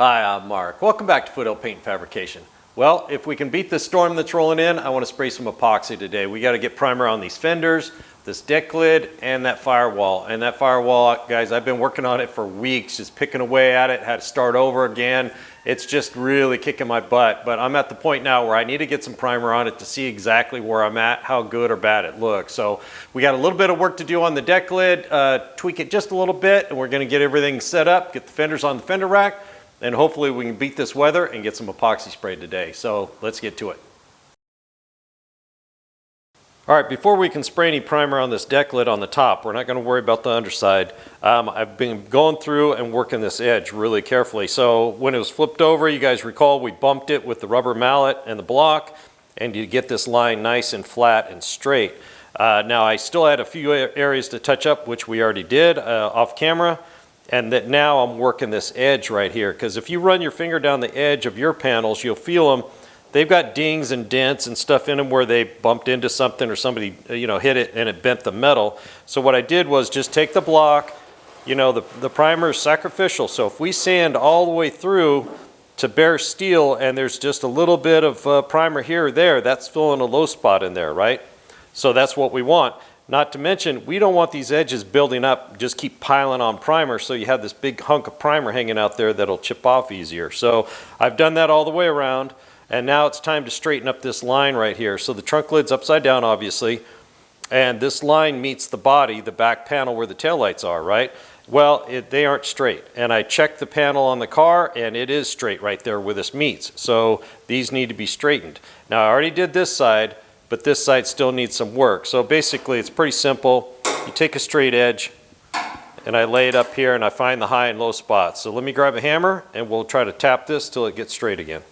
Hi, I'm Mark. Welcome back to Foothill Paint and Fabrication. Well, if we can beat this storm that's rolling in, I want to spray some epoxy today. We got to get primer on these fenders, this deck lid, and that firewall. And that firewall, guys, I've been working on it for weeks, just picking away at it, had to start over again. It's just really kicking my butt, but I'm at the point now where I need to get some primer on it to see exactly where I'm at, how good or bad it looks. So we got a little bit of work to do on the deck lid, tweak it just a little bit, and we're going to get everything set up, get the fenders on the fender rack, and hopefully we can beat this weather and get some epoxy sprayed today. So let's get to it. All right, before we can spray any primer on this deck lid on the top, we're not going to worry about the underside. I've been going through and working this edge really carefully. So when it was flipped over, you guys recall we bumped it with the rubber mallet and the block, and you get this line nice and flat and straight. Now I still had a few areas to touch up, which we already did off camera. And that now I'm working this edge right here, because if you run your finger down the edge of your panels, you'll feel them. They've got dings and dents and stuff in them where they bumped into something or somebody, hit it and it bent the metal. So what I did was just take the block. The primer is sacrificial. So if we sand all the way through to bare steel and there's just a little bit of primer here or there, that's filling a low spot in there, right? So that's what we want. Not to mention, we don't want these edges building up, just keep piling on primer, so you have this big hunk of primer hanging out there that'll chip off easier. So I've done that all the way around, and now it's time to straighten up this line right here. So the trunk lid's upside down, obviously, and this line meets the body, the back panel where the taillights are, right? Well, they aren't straight, and I checked the panel on the car, and it is straight right there where this meets. So these need to be straightened. Now I already did this side, but this side still needs some work. So basically it's pretty simple. You take a straight edge and I lay it up here and I find the high and low spots. So let me grab a hammer and we'll try to tap this till it gets straight again.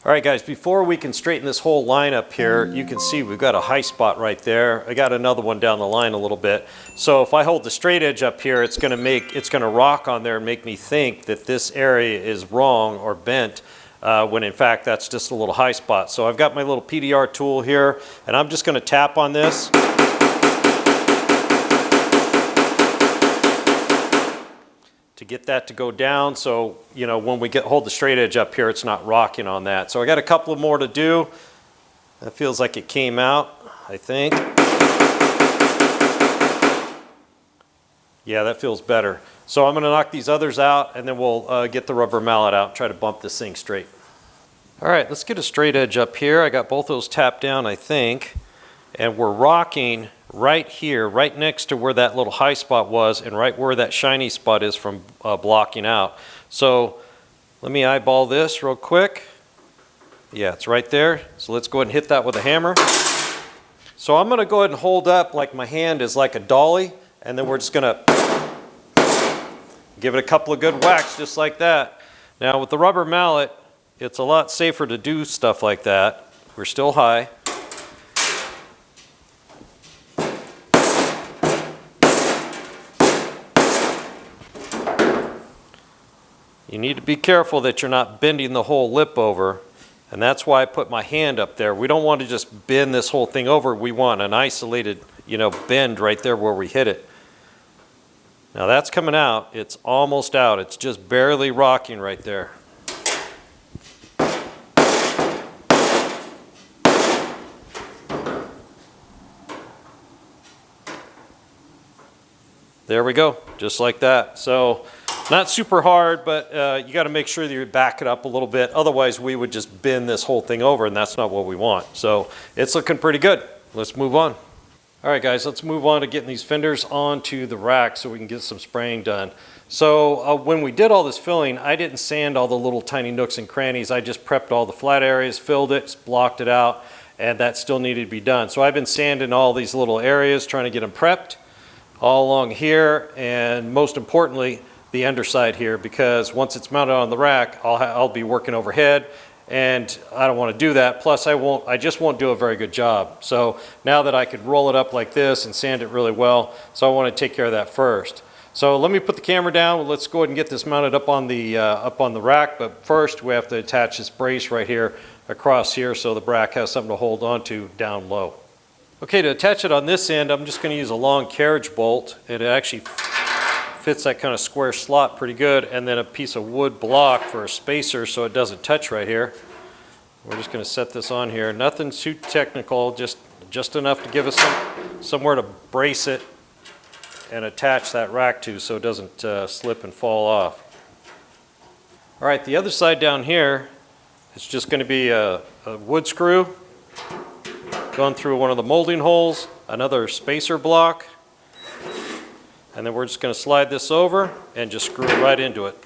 All right guys, before we can straighten this whole line up here, you can see we've got a high spot right there. I got another one down the line a little bit. So if I hold the straight edge up here, it's gonna rock on there and make me think that this area is wrong or bent. When in fact that's just a little high spot. So I've got my little PDR tool here and I'm just going to tap on this. To get that to go down, so when we hold the straight edge up here, it's not rocking on that. So I got a couple more to do. That feels like it came out, I think. Yeah, that feels better. So I'm going to knock these others out and then we'll get the rubber mallet out and try to bump this thing straight. All right, let's get a straight edge up here. I got both those tapped down, I think. And we're rocking right here, right next to where that little high spot was and right where that shiny spot is from blocking out. So let me eyeball this real quick. Yeah, it's right there. So let's go ahead and hit that with a hammer. So I'm going to go ahead and hold up like my hand is like a dolly, and then we're just going to give it a couple of good whacks just like that. Now with the rubber mallet, it's a lot safer to do stuff like that. We're still high. You need to be careful that you're not bending the whole lip over, and that's why I put my hand up there. We don't want to just bend this whole thing over. We want an isolated, bend right there where we hit it. Now that's coming out. It's almost out. It's just barely rocking right there. There we go, just like that. So not super hard, but you got to make sure that you back it up a little bit. Otherwise, we would just bend this whole thing over, and that's not what we want. So it's looking pretty good. Let's move on. All right, guys, let's move on to getting these fenders onto the rack so we can get some spraying done. So when we did all this filling, I didn't sand all the little tiny nooks and crannies. I just prepped all the flat areas, filled it, blocked it out, and that still needed to be done. So I've been sanding all these little areas, trying to get them prepped all along here, and most importantly, the underside here, because once it's mounted on the rack, I'll be working overhead, and I don't want to do that. Plus I just won't do a very good job. So now that I could roll it up like this and sand it really well, so I want to take care of that first. So let me put the camera down. Let's go ahead and get this mounted up on the rack, but first we have to attach this brace right here across here so the rack has something to hold on to down low. Okay, to attach it on this end, I'm just going to use a long carriage bolt. It actually fits that kind of square slot pretty good, and then a piece of wood block for a spacer so it doesn't touch right here. We're just going to set this on here. Nothing too technical, just enough to give us somewhere to brace it and attach that rack to so it doesn't slip and fall off. All right, the other side down here, it's just going to be a wood screw going through one of the molding holes, another spacer block, and then we're just going to slide this over and just screw it right into it.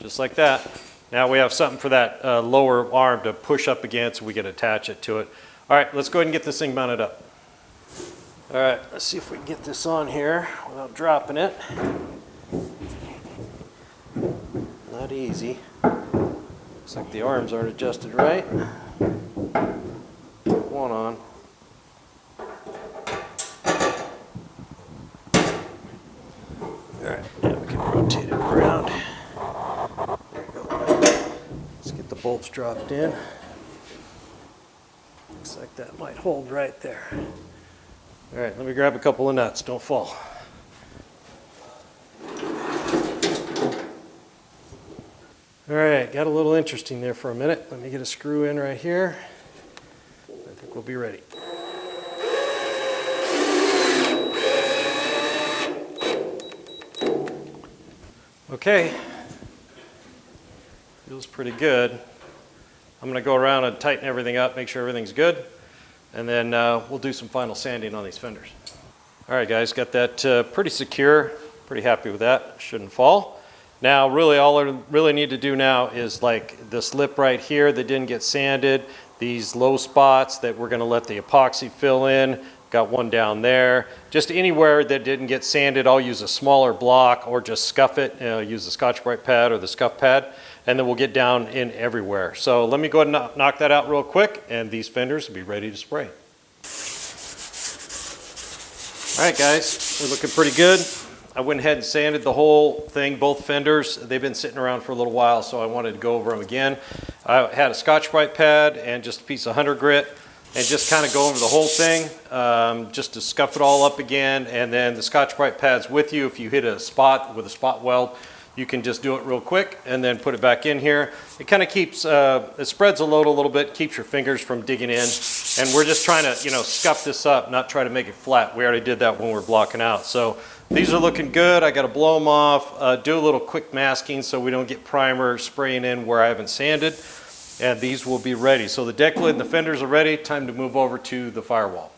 Just like that. Now we have something for that lower arm to push up against so we can attach it to it. All right, let's go ahead and get this thing mounted up. All right, let's see if we can get this on here without dropping it. Not easy. Looks like the arms aren't adjusted right. Put one on. All right, now we can rotate it around. There we go. Let's get the bolts dropped in. Looks like that might hold right there. All right, let me grab a couple of nuts, don't fall. All right, got a little interesting there for a minute. Let me get a screw in right here. I think we'll be ready. Okay, feels pretty good. I'm going to go around and tighten everything up, make sure everything's good, and then we'll do some final sanding on these fenders. All right, guys, got that pretty secure. Pretty happy with that. Shouldn't fall. Now, really, all I really need to do now is like this lip right here that didn't get sanded, these low spots that we're going to let the epoxy fill in. Got one down there. Just anywhere that didn't get sanded, I'll use a smaller block or just scuff it. Use the Scotch-Brite pad or the scuff pad, and then we'll get down in everywhere. So let me go ahead and knock that out real quick, and these fenders will be ready to spray. All right, guys, they're looking pretty good. I went ahead and sanded the whole thing, both fenders. They've been sitting around for a little while, so I wanted to go over them again. I had a Scotch-Brite pad and just a piece of 100 grit, and just kind of go over the whole thing, just to scuff it all up again. And then the Scotch-Brite pad's with you. If you hit a spot with a spot weld, you can just do it real quick and then put it back in here. It kind of keeps, it spreads the load a little bit, keeps your fingers from digging in. And we're just trying to, scuff this up, not try to make it flat. We already did that when we were blocking out. So these are looking good. I got to blow them off, do a little quick masking so we don't get primer spraying in where I haven't sanded. And these will be ready. So the deck lid and the fenders are ready. Time to move over to the firewall.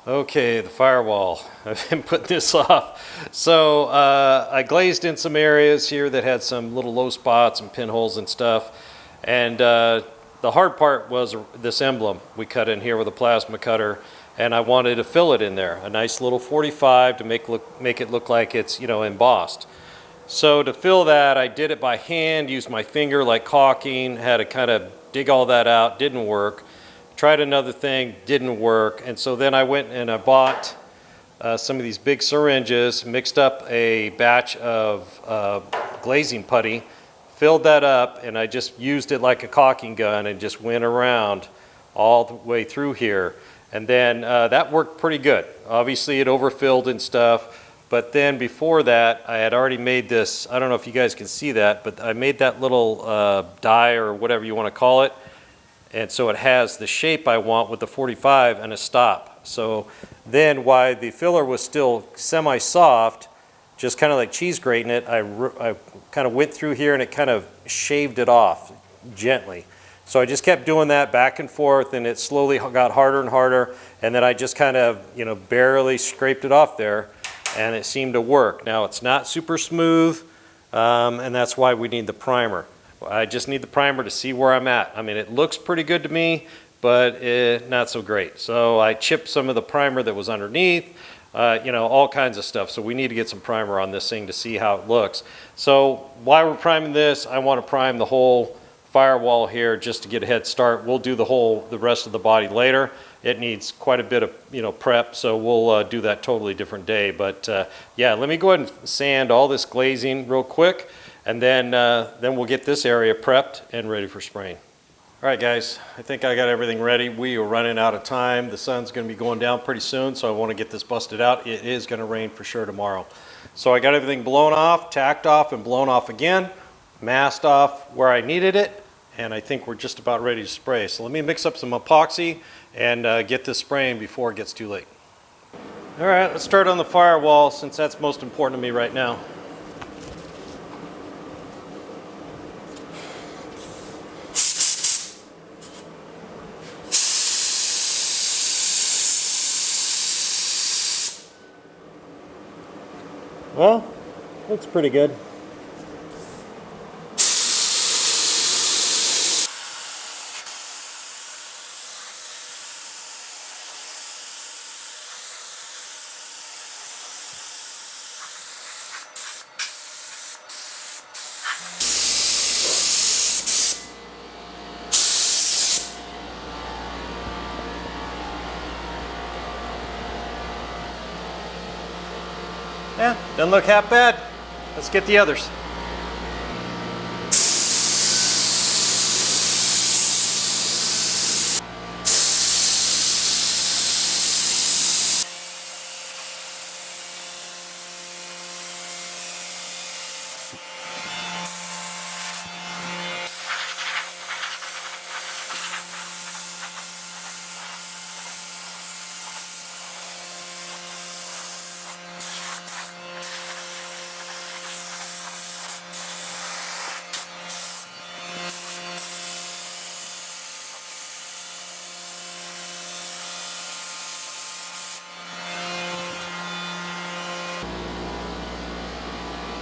Okay, the firewall. I've been putting this off. So I glazed in some areas here that had some little low spots and pinholes and stuff. And the hard part was this emblem we cut in here with a plasma cutter. And I wanted to fill it in there. A nice little 45 to make it look like it's, embossed. So to fill that, I did it by hand, used my finger like caulking, had to kind of dig all that out, didn't work. Tried another thing, didn't work. And so then I went and I bought some of these big syringes, mixed up a batch of glazing putty, filled that up, and I just used it like a caulking gun and just went around all the way through here. And then that worked pretty good. Obviously it overfilled and stuff. But then before that, I had already made this, I don't know if you guys can see that, but I made that little die or whatever you want to call it. And so it has the shape I want with the 45 and a stop. So then while the filler was still semi-soft, just kind of like cheese grating it, I kind of went through here and it kind of shaved it off gently. So I just kept doing that back and forth, and it slowly got harder and harder. And then I just kind of, barely scraped it off there. And it seemed to work. Now it's not super smooth, and that's why we need the primer. I just need the primer to see where I'm at. I mean, it looks pretty good to me, but not so great. So I chipped some of the primer that was underneath, all kinds of stuff. So we need to get some primer on this thing to see how it looks. So while we're priming this, I want to prime the whole firewall here just to get a head start. We'll do the rest of the body later. It needs quite a bit of prep, so we'll do that totally different day. But yeah, let me go ahead and sand all this glazing real quick, and then we'll get this area prepped and ready for spraying. All right, guys, I think I got everything ready. We are running out of time. The sun's going to be going down pretty soon, so I want to get this busted out. It is going to rain for sure tomorrow. So I got everything blown off, tacked off, and blown off again, masked off where I needed it, and I think we're just about ready to spray. So let me mix up some epoxy and get this spraying before it gets too late. All right, let's start on the firewall since that's most important to me right now. Well, looks pretty good. Yeah, doesn't look half bad. Let's get the others.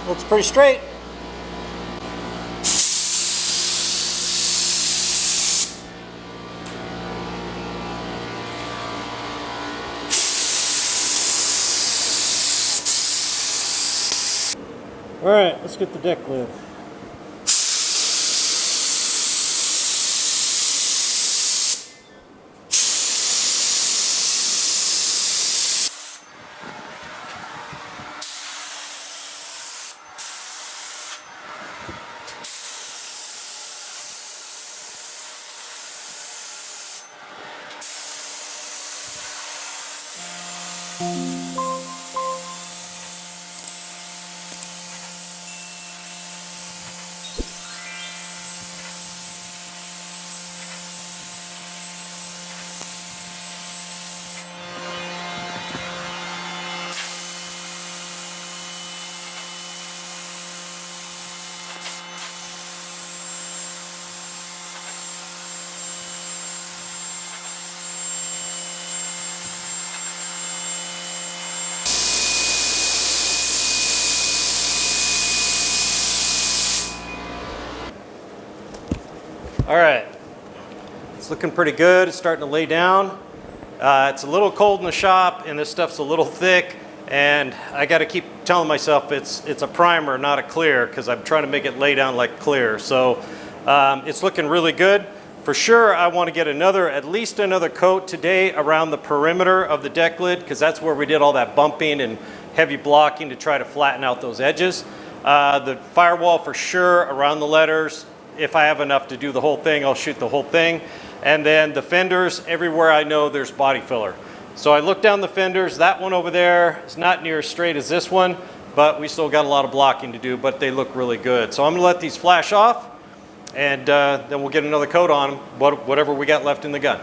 Looks pretty straight. All right, let's get the deck lid. All right, it's looking pretty good. It's starting to lay down. It's a little cold in the shop and this stuff's a little thick, and I got to keep telling myself it's a primer, not a clear, because I'm trying to make it lay down like clear. So it's looking really good. For sure, I want to get at least another coat today around the perimeter of the deck lid, because that's where we did all that bumping and heavy blocking to try to flatten out those edges. The firewall for sure around the letters. If I have enough to do the whole thing, I'll shoot the whole thing. And then the fenders, everywhere I know there's body filler. So I looked down the fenders. That one over there is not near as straight as this one, but we still got a lot of blocking to do, but they look really good. So I'm gonna let these flash off, and then we'll get another coat on them, whatever we got left in the gun.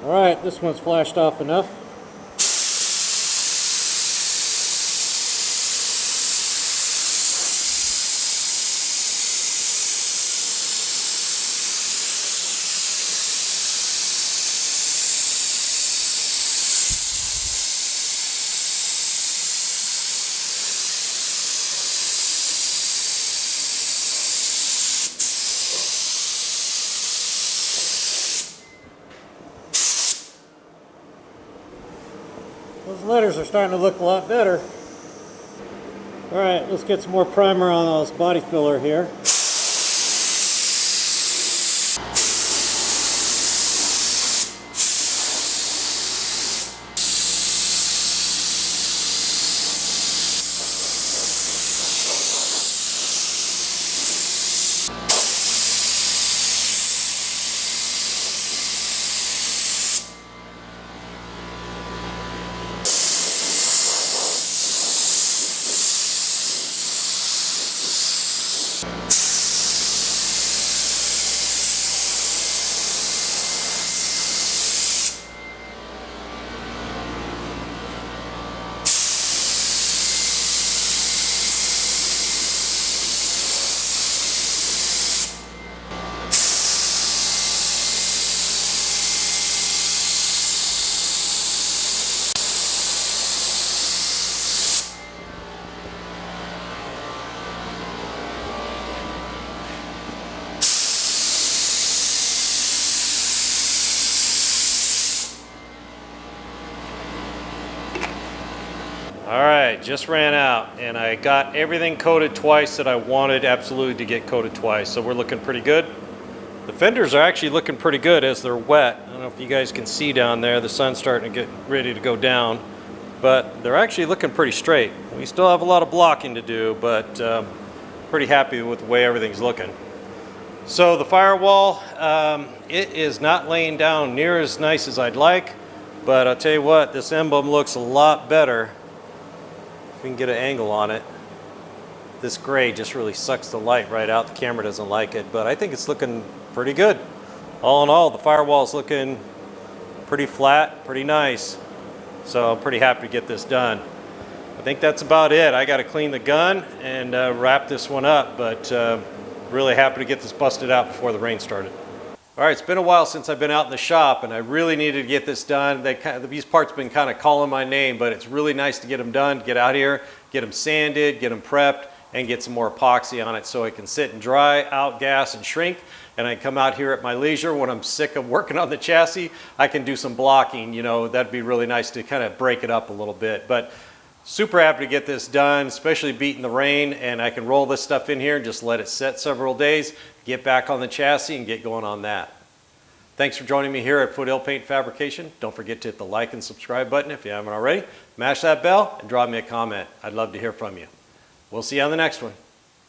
All right, this one's flashed off enough. Those letters are starting to look a lot better. All right, let's get some more primer on this body filler here. right, just ran out, and I got everything coated twice that I wanted absolutely to get coated twice, so we're looking pretty good. The fenders are actually looking pretty good as they're wet. I don't know if you guys can see down there, the sun's starting to get ready to go down, but they're actually looking pretty straight. We still have a lot of blocking to do, but pretty happy with the way everything's looking. So the firewall, it is not laying down near as nice as I'd like, but I'll tell you what, this emblem looks a lot better. If we can get an angle on it. This gray just really sucks the light right out. The camera doesn't like it, but I think it's looking pretty good. All in all, the firewall is looking pretty flat, pretty nice. So I'm pretty happy to get this done. I think that's about it. I got to clean the gun and wrap this one up, but really happy to get this busted out before the rain started. All right, it's been a while since I've been out in the shop, and I really needed to get this done. These parts have been kind of calling my name, but it's really nice to get them done, get out here, get them sanded, get them prepped, and get some more epoxy on it so it can sit and dry, outgas, and shrink. And I come out here at my leisure when I'm sick of working on the chassis, I can do some blocking. You know, that'd be really nice to kind of break it up a little bit. But super happy to get this done, especially beating the rain, and I can roll this stuff in here and just let it set several days, get back on the chassis and get going on that. Thanks for joining me here at Foothill Paint Fabrication. Don't forget to hit the like and subscribe button if you haven't already. Mash that bell and drop me a comment. I'd love to hear from you. We'll see you on the next one.